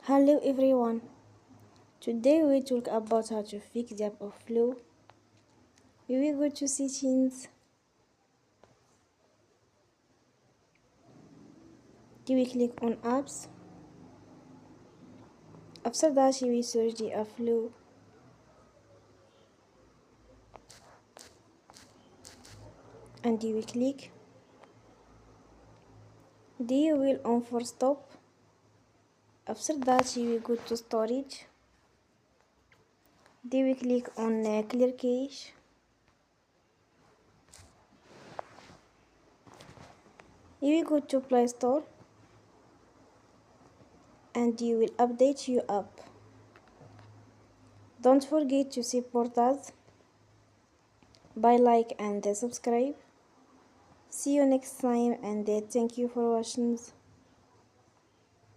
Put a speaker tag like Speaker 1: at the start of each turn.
Speaker 1: Hello everyone. Today we talk about how to fix the app of flow. We will go to settings. We will click on apps. After that we will search the app flow. And you will click. You will on Forcestop. After that you will go to storage. You will click on clear cache. You will go to Play Store. And you will update your app. Don't forget to support us by like and subscribe. See you next time and thank you for watching.